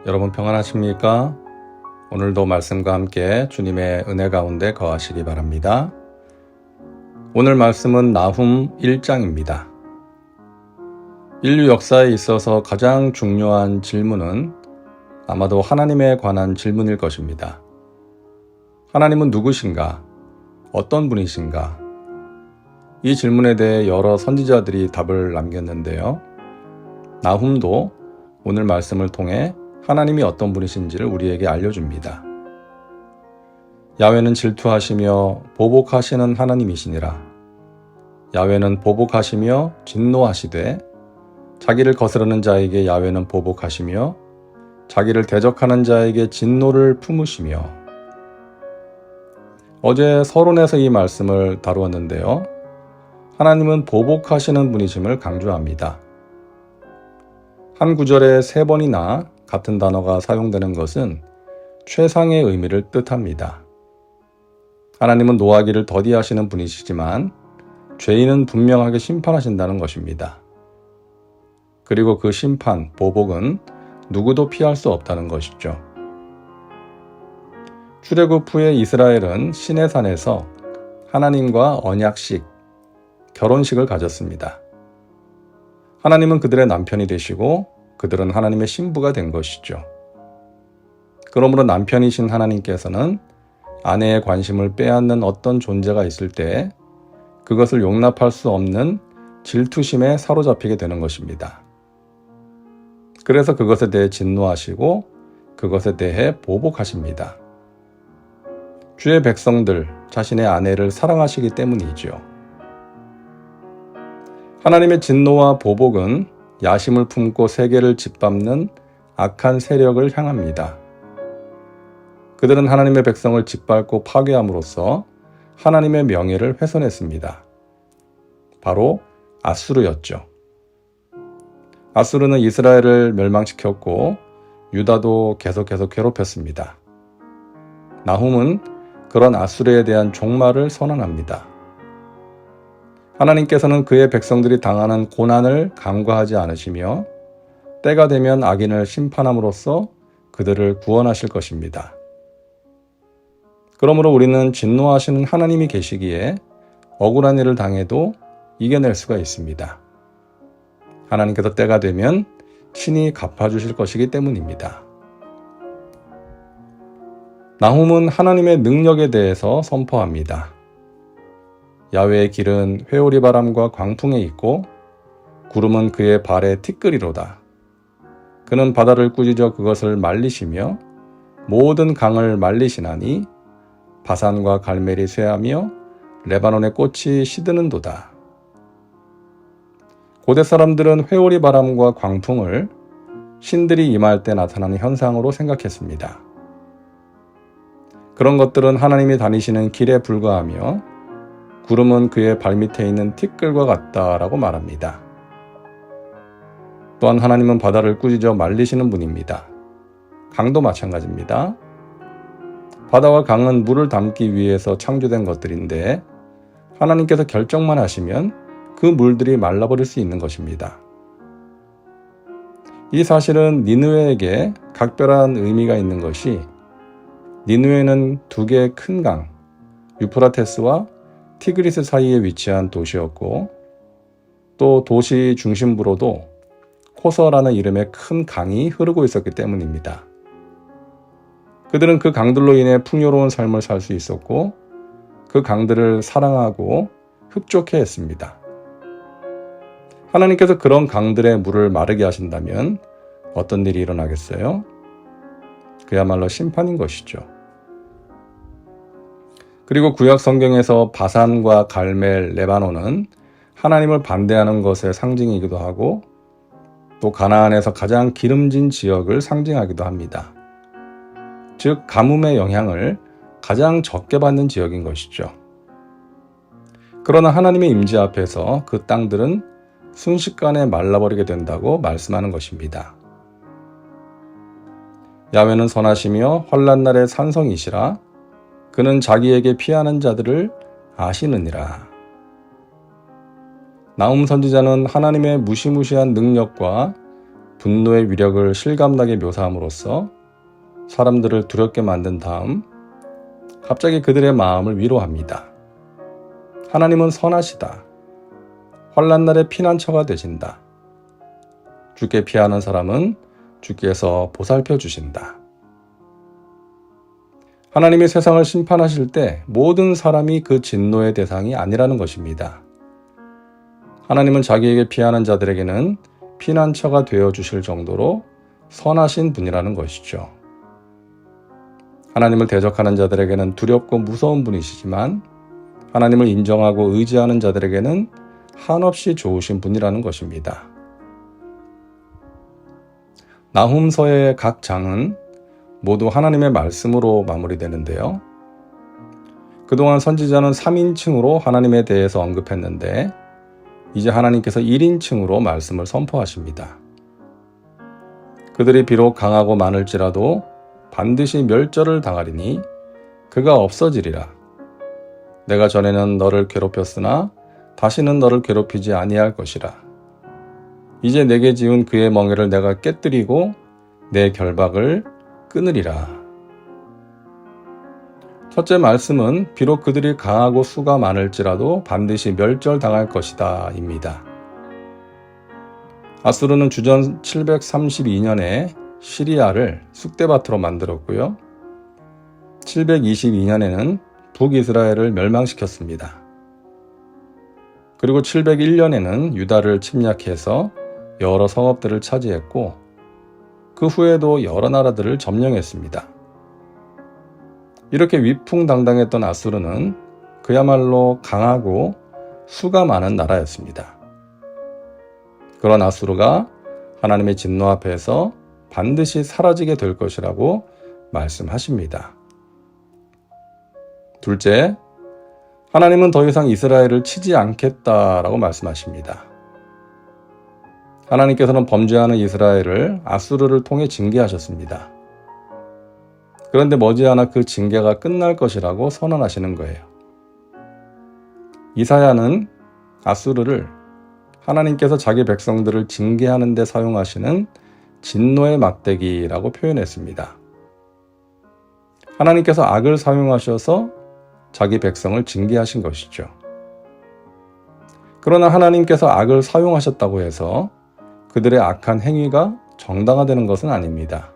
여러분 평안하십니까? 오늘도 말씀과 함께 주님의 은혜 가운데 거하시기 바랍니다. 오늘 말씀은 나훔 1장입니다. 인류 역사에 있어서 가장 중요한 질문은 아마도 하나님에 관한 질문일 것입니다. 하나님은 누구신가? 어떤 분이신가? 이 질문에 대해 여러 선지자들이 답을 남겼는데요. 나훔도 오늘 말씀을 통해 하나님이 어떤 분이신지를 우리에게 알려줍니다. 야훼는 질투하시며 보복하시는 하나님이시니라. 야훼는 보복하시며 진노하시되 자기를 거스르는 자에게 야훼는 보복하시며 자기를 대적하는 자에게 진노를 품으시며. 어제 서론에서 이 말씀을 다루었는데요. 하나님은 보복하시는 분이심을 강조합니다. 한 구절에 3번이나 같은 단어가 사용되는 것은 최상의 의미를 뜻합니다. 하나님은 노하기를 더디하시는 분이시지만 죄인은 분명하게 심판하신다는 것입니다. 그리고 그 심판, 보복은 누구도 피할 수 없다는 것이죠. 출애굽 후에 이스라엘은 시내산에서 하나님과 언약식, 결혼식을 가졌습니다. 하나님은 그들의 남편이 되시고 그들은 하나님의 신부가 된 것이죠. 그러므로 남편이신 하나님께서는 아내의 관심을 빼앗는 어떤 존재가 있을 때 그것을 용납할 수 없는 질투심에 사로잡히게 되는 것입니다. 그래서 그것에 대해 진노하시고 그것에 대해 보복하십니다. 주의 백성들, 자신의 아내를 사랑하시기 때문이죠. 하나님의 진노와 보복은 야심을 품고 세계를 짓밟는 악한 세력을 향합니다. 그들은 하나님의 백성을 짓밟고 파괴함으로써 하나님의 명예를 훼손했습니다. 바로 아수르였죠. 아수르는 이스라엘을 멸망시켰고 유다도 계속해서 괴롭혔습니다. 나훔은 그런 아수르에 대한 종말을 선언합니다. 하나님께서는 그의 백성들이 당하는 고난을 간과하지 않으시며 때가 되면 악인을 심판함으로써 그들을 구원하실 것입니다. 그러므로 우리는 진노하시는 하나님이 계시기에 억울한 일을 당해도 이겨낼 수가 있습니다. 하나님께서 때가 되면 친히 갚아주실 것이기 때문입니다. 나훔은 하나님의 능력에 대해서 선포합니다. 야훼의 길은 회오리 바람과 광풍에 있고 구름은 그의 발에 티끌이로다. 그는 바다를 꾸짖어 그것을 말리시며 모든 강을 말리시나니 바산과 갈멜이 쇠하며 레바논의 꽃이 시드는도다. 고대 사람들은 회오리 바람과 광풍을 신들이 임할 때 나타나는 현상으로 생각했습니다. 그런 것들은 하나님이 다니시는 길에 불과하며 구름은 그의 발밑에 있는 티끌과 같다라고 말합니다. 또한 하나님은 바다를 꾸짖어 말리시는 분입니다. 강도 마찬가지입니다. 바다와 강은 물을 담기 위해서 창조된 것들인데 하나님께서 결정만 하시면 그 물들이 말라버릴 수 있는 것입니다. 이 사실은 니느웨에게 각별한 의미가 있는 것이 니느웨는 2개의 큰 강, 유프라테스와 티그리스 사이에 위치한 도시였고 또 도시 중심부로도 코서라는 이름의 큰 강이 흐르고 있었기 때문입니다. 그들은 그 강들로 인해 풍요로운 삶을 살 수 있었고 그 강들을 사랑하고 흡족해 했습니다. 하나님께서 그런 강들의 물을 마르게 하신다면 어떤 일이 일어나겠어요? 그야말로 심판인 것이죠. 그리고 구약 성경에서 바산과 갈멜, 레바논은 하나님을 반대하는 것의 상징이기도 하고 또 가나안에서 가장 기름진 지역을 상징하기도 합니다. 즉 가뭄의 영향을 가장 적게 받는 지역인 것이죠. 그러나 하나님의 임재 앞에서 그 땅들은 순식간에 말라버리게 된다고 말씀하는 것입니다. 야훼는 선하시며 환난 날의 산성이시라. 그는 자기에게 피하는 자들을 아시느니라. 나훔 선지자는 하나님의 무시무시한 능력과 분노의 위력을 실감나게 묘사함으로써 사람들을 두렵게 만든 다음 갑자기 그들의 마음을 위로합니다. 하나님은 선하시다. 환난날의 피난처가 되신다. 주께 피하는 사람은 주께서 보살펴 주신다. 하나님이 세상을 심판하실 때 모든 사람이 그 진노의 대상이 아니라는 것입니다. 하나님은 자기에게 피하는 자들에게는 피난처가 되어 주실 정도로 선하신 분이라는 것이죠. 하나님을 대적하는 자들에게는 두렵고 무서운 분이시지만 하나님을 인정하고 의지하는 자들에게는 한없이 좋으신 분이라는 것입니다. 나훔서의 각 장은 모두 하나님의 말씀으로 마무리되는데요. 그동안 선지자는 3인칭으로 하나님에 대해서 언급했는데 이제 하나님께서 1인칭으로 말씀을 선포하십니다. 그들이 비록 강하고 많을지라도 반드시 멸절을 당하리니 그가 없어지리라. 내가 전에는 너를 괴롭혔으나 다시는 너를 괴롭히지 아니할 것이라. 이제 내게 지은 그의 멍에를 내가 깨뜨리고 내 결박을 끊으리라. 첫째 말씀은 비록 그들이 강하고 수가 많을지라도 반드시 멸절당할 것이다 입니다. 아수르는 주전 732년에 시리아를 쑥대밭으로 만들었고요. 722년에는 북이스라엘을 멸망시켰습니다. 그리고 701년에는 유다를 침략해서 여러 성읍들을 차지했고 그 후에도 여러 나라들을 점령했습니다. 이렇게 위풍당당했던 아수르는 그야말로 강하고 수가 많은 나라였습니다. 그런 아수르가 하나님의 진노 앞에서 반드시 사라지게 될 것이라고 말씀하십니다. 둘째, 하나님은 더 이상 이스라엘을 치지 않겠다라고 말씀하십니다. 하나님께서는 범죄하는 이스라엘을 아수르를 통해 징계하셨습니다. 그런데 머지않아 그 징계가 끝날 것이라고 선언하시는 거예요. 이사야는 아수르를 하나님께서 자기 백성들을 징계하는 데 사용하시는 진노의 막대기라고 표현했습니다. 하나님께서 악을 사용하셔서 자기 백성을 징계하신 것이죠. 그러나 하나님께서 악을 사용하셨다고 해서 그들의 악한 행위가 정당화되는 것은 아닙니다.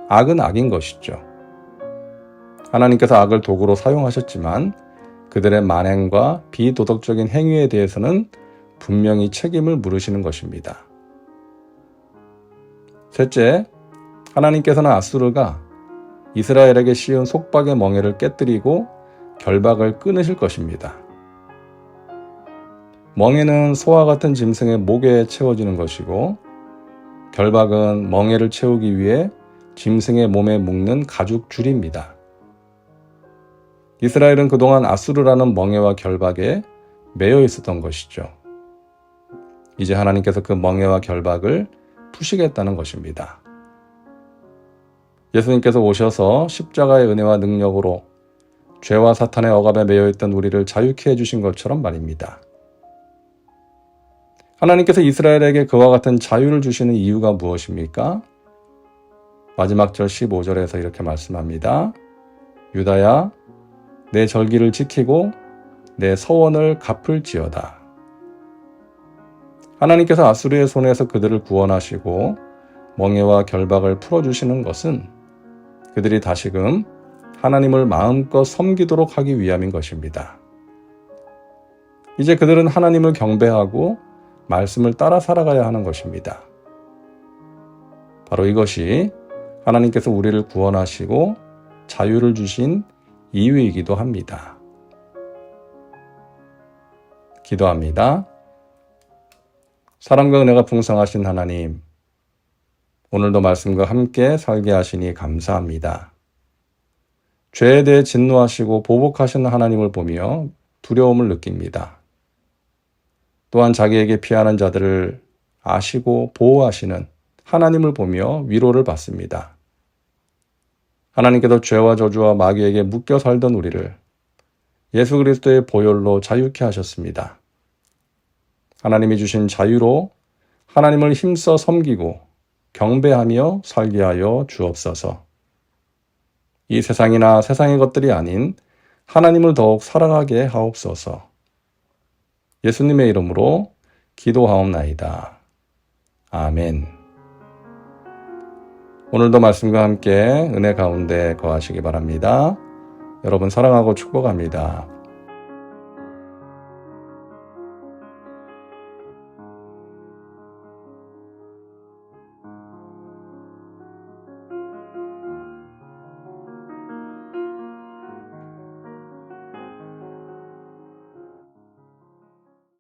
악은 악인 것이죠. 하나님께서 악을 도구로 사용하셨지만 그들의 만행과 비도덕적인 행위에 대해서는 분명히 책임을 물으시는 것입니다. 셋째, 하나님께서는 아수르가 이스라엘에게 씌운 속박의 멍에를 깨뜨리고 결박을 끊으실 것입니다. 멍에는 소와 같은 짐승의 목에 채워지는 것이고 결박은 멍에를 채우기 위해 짐승의 몸에 묶는 가죽 줄입니다. 이스라엘은 그동안 아수르라는 멍에와 결박에 매여 있었던 것이죠. 이제 하나님께서 그 멍에와 결박을 푸시겠다는 것입니다. 예수님께서 오셔서 십자가의 은혜와 능력으로 죄와 사탄의 억압에 매여 있던 우리를 자유케 해주신 것처럼 말입니다. 하나님께서 이스라엘에게 그와 같은 자유를 주시는 이유가 무엇입니까? 마지막 절 15절에서 이렇게 말씀합니다. 유다야, 내 절기를 지키고 내 서원을 갚을지어다. 하나님께서 아수르의 손에서 그들을 구원하시고 멍에와 결박을 풀어주시는 것은 그들이 다시금 하나님을 마음껏 섬기도록 하기 위함인 것입니다. 이제 그들은 하나님을 경배하고 말씀을 따라 살아가야 하는 것입니다. 바로 이것이 하나님께서 우리를 구원하시고 자유를 주신 이유이기도 합니다. 기도합니다. 사랑과 은혜가 풍성하신 하나님, 오늘도 말씀과 함께 살게 하시니 감사합니다. 죄에 대해 진노하시고 보복하시는 하나님을 보며 두려움을 느낍니다. 또한 자기에게 피하는 자들을 아시고 보호하시는 하나님을 보며 위로를 받습니다. 하나님께서 죄와 저주와 마귀에게 묶여 살던 우리를 예수 그리스도의 보혈로 자유케 하셨습니다. 하나님이 주신 자유로 하나님을 힘써 섬기고 경배하며 살게 하여 주옵소서. 이 세상이나 세상의 것들이 아닌 하나님을 더욱 사랑하게 하옵소서. 예수님의 이름으로 기도하옵나이다. 아멘. 오늘도 말씀과 함께 은혜 가운데 거하시기 바랍니다. 여러분 사랑하고 축복합니다.